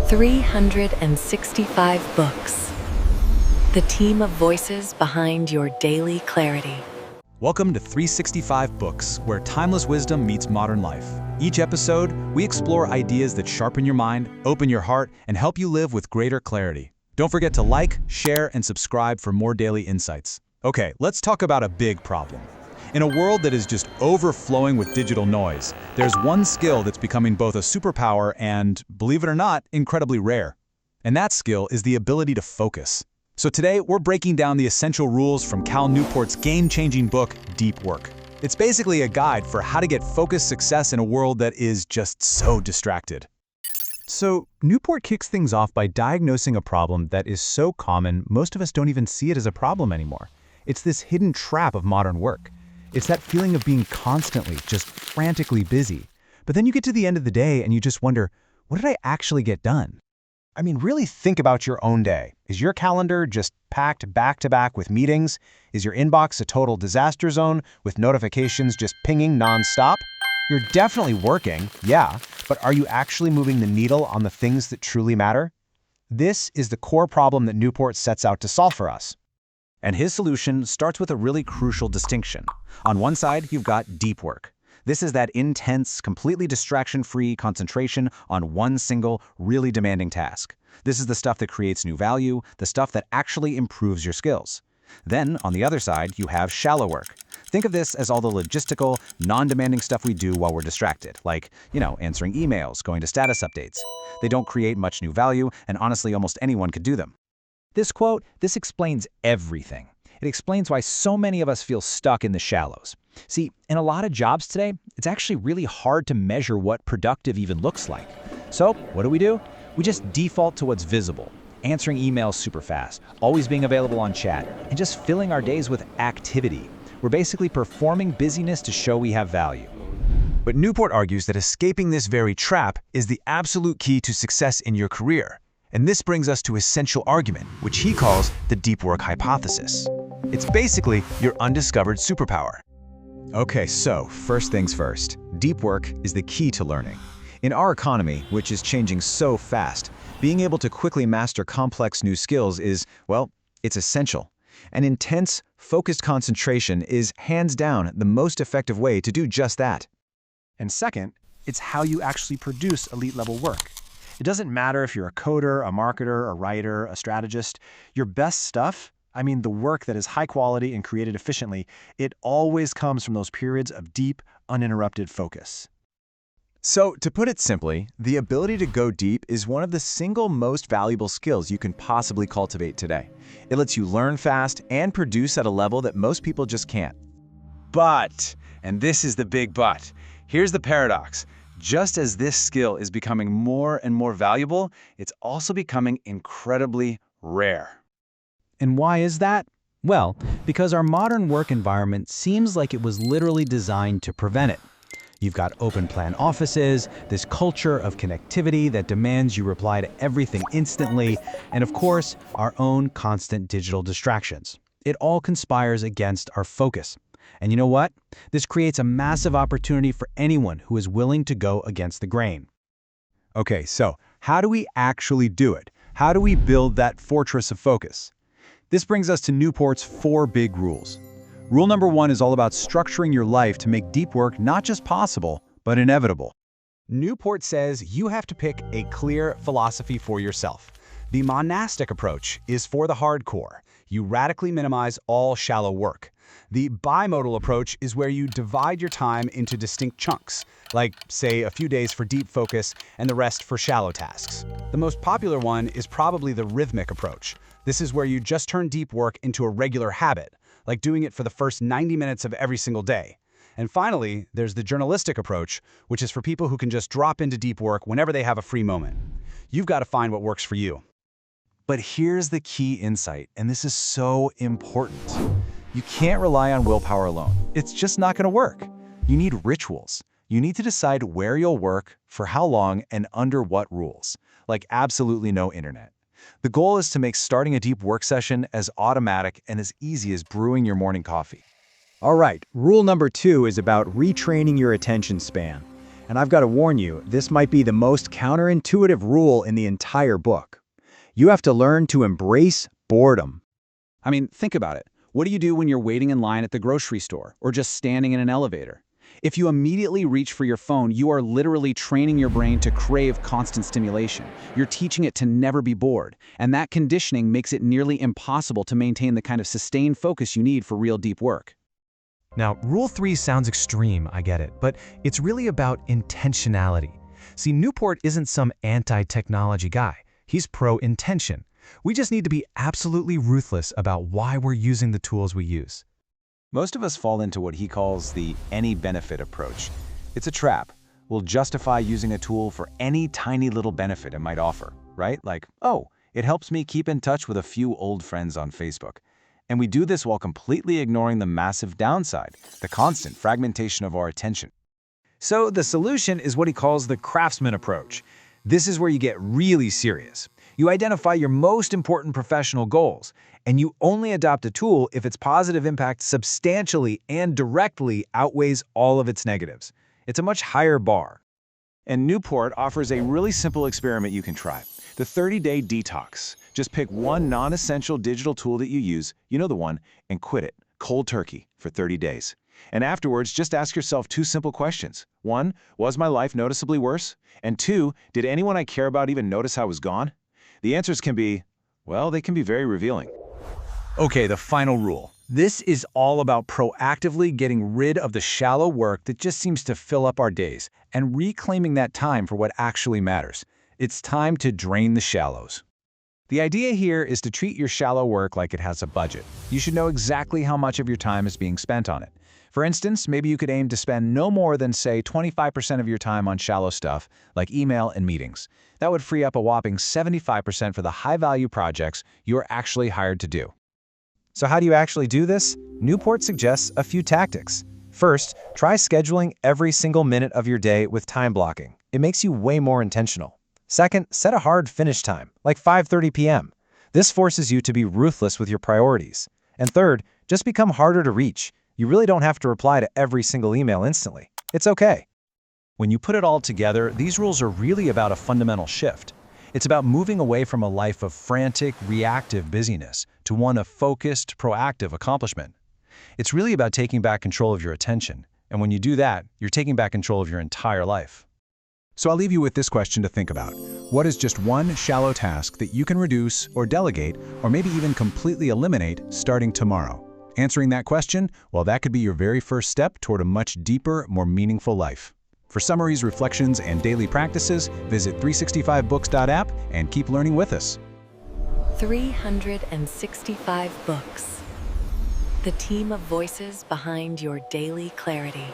365 books. The team of voices behind your daily clarity. Welcome to 365 Books, where timeless wisdom meets modern life. Each episode, we explore ideas that sharpen your mind, open your heart, and help you live with greater clarity. Don't forget to like, share, and subscribe for more daily insights. Okay, let's talk about a big problem. In a world that is just overflowing with digital noise, there's one skill that's becoming both a superpower and, believe it or not, incredibly rare. And that skill is the ability to focus. So today, we're breaking down the essential rules from Cal Newport's game-changing book, Deep Work. It's basically a guide for how to get focused success in a world that is just so distracted. So, Newport kicks things off by diagnosing a problem that is so common, most of us don't even see it as a problem anymore. It's this hidden trap of modern work. It's that feeling of being constantly, just frantically busy. But then you get to the end of the day and you just wonder, what did I actually get done? I mean, really think about your own day. Is your calendar just packed back-to-back with meetings? Is your inbox a total disaster zone with notifications just pinging nonstop? You're definitely working, yeah, but are you actually moving the needle on the things that truly matter? This is the core problem that Newport sets out to solve for us. And his solution starts with a really crucial distinction. On one side, you've got deep work. This is that intense, completely distraction-free concentration on one single, really demanding task. This is the stuff that creates new value, the stuff that actually improves your skills. Then, on the other side, you have shallow work. Think of this as all the logistical, non-demanding stuff we do while we're distracted, like, answering emails, going to status updates. They don't create much new value, and honestly, almost anyone could do them. This quote, this explains everything. It explains why so many of us feel stuck in the shallows. See, in a lot of jobs today, it's actually really hard to measure what productive even looks like. So, what do? We just default to what's visible, answering emails super fast, always being available on chat, and just filling our days with activity. We're basically performing busyness to show we have value. But Newport argues that escaping this very trap is the absolute key to success in your career. And this brings us to his central argument, which he calls the deep work hypothesis. It's basically your undiscovered superpower. Okay, so first things first. Deep work is the key to learning. In our economy, which is changing so fast, being able to quickly master complex new skills is, well, it's essential. An intense, focused concentration is hands down the most effective way to do just that. And second, it's how you actually produce elite-level work. It doesn't matter if you're a coder, a marketer, a writer, a strategist. Your best stuff, the work that is high quality and created efficiently, it always comes from those periods of deep, uninterrupted focus. So, to put it simply, the ability to go deep is one of the single most valuable skills you can possibly cultivate today. It lets you learn fast and produce at a level that most people just can't. But, and this is the big but, here's the paradox. Just as this skill is becoming more and more valuable, it's also becoming incredibly rare. And why is that? Well, because our modern work environment seems like it was literally designed to prevent it. You've got open-plan offices, this culture of connectivity that demands you reply to everything instantly, and of course, our own constant digital distractions. It all conspires against our focus. And you know what? This creates a massive opportunity for anyone who is willing to go against the grain. Okay, so how do we actually do it? How do we build that fortress of focus? This brings us to Newport's 4 big rules. Rule number 1 is all about structuring your life to make deep work not just possible, but inevitable. Newport says you have to pick a clear philosophy for yourself. The monastic approach is for the hardcore. You radically minimize all shallow work. The bimodal approach is where you divide your time into distinct chunks, like, say, a few days for deep focus and the rest for shallow tasks. The most popular one is probably the rhythmic approach. This is where you just turn deep work into a regular habit, like doing it for the first 90 minutes of every single day. And finally, there's the journalistic approach, which is for people who can just drop into deep work whenever they have a free moment. You've got to find what works for you. But here's the key insight, and this is so important. You can't rely on willpower alone. It's just not going to work. You need rituals. You need to decide where you'll work, for how long, and under what rules. Like absolutely no internet. The goal is to make starting a deep work session as automatic and as easy as brewing your morning coffee. All right, rule number 2 is about retraining your attention span. And I've got to warn you, this might be the most counterintuitive rule in the entire book. You have to learn to embrace boredom. I mean, think about it. What do you do when you're waiting in line at the grocery store or just standing in an elevator? If you immediately reach for your phone, you are literally training your brain to crave constant stimulation. You're teaching it to never be bored, and that conditioning makes it nearly impossible to maintain the kind of sustained focus you need for real deep work. Now, Rule 3 sounds extreme, I get it, but it's really about intentionality. See, Newport isn't some anti-technology guy. He's pro-intention. We just need to be absolutely ruthless about why we're using the tools we use. Most of us fall into what he calls the any benefit approach. It's a trap. We'll justify using a tool for any tiny little benefit it might offer, right? Like, oh, it helps me keep in touch with a few old friends on Facebook. And we do this while completely ignoring the massive downside, the constant fragmentation of our attention. So the solution is what he calls the craftsman approach. This is where you get really serious. You identify your most important professional goals, and you only adopt a tool if its positive impact substantially and directly outweighs all of its negatives. It's a much higher bar. And Newport offers a really simple experiment you can try. The 30-day detox. Just pick one non-essential digital tool that you use, you know the one, and quit it, cold turkey, for 30 days. And afterwards, just ask yourself 2 simple questions. 1, was my life noticeably worse? And 2, did anyone I care about even notice I was gone? The answers can be, well, they can be very revealing. Okay, the final rule. This is all about proactively getting rid of the shallow work that just seems to fill up our days and reclaiming that time for what actually matters. It's time to drain the shallows. The idea here is to treat your shallow work like it has a budget. You should know exactly how much of your time is being spent on it. For instance, maybe you could aim to spend no more than, say, 25% of your time on shallow stuff, like email and meetings. That would free up a whopping 75% for the high-value projects you're actually hired to do. So how do you actually do this? Newport suggests a few tactics. First, try scheduling every single minute of your day with time blocking. It makes you way more intentional. Second, set a hard finish time, like 5:30 p.m. This forces you to be ruthless with your priorities. And third, just become harder to reach. You really don't have to reply to every single email instantly. It's okay. When you put it all together, these rules are really about a fundamental shift. It's about moving away from a life of frantic, reactive busyness to one of focused, proactive accomplishment. It's really about taking back control of your attention. And when you do that, you're taking back control of your entire life. So I'll leave you with this question to think about. What is just one shallow task that you can reduce or delegate or maybe even completely eliminate starting tomorrow? Answering that question, well, that could be your very first step toward a much deeper, more meaningful life. For summaries, reflections, and daily practices, visit 365books.app and keep learning with us. 365 books. The team of voices behind your daily clarity.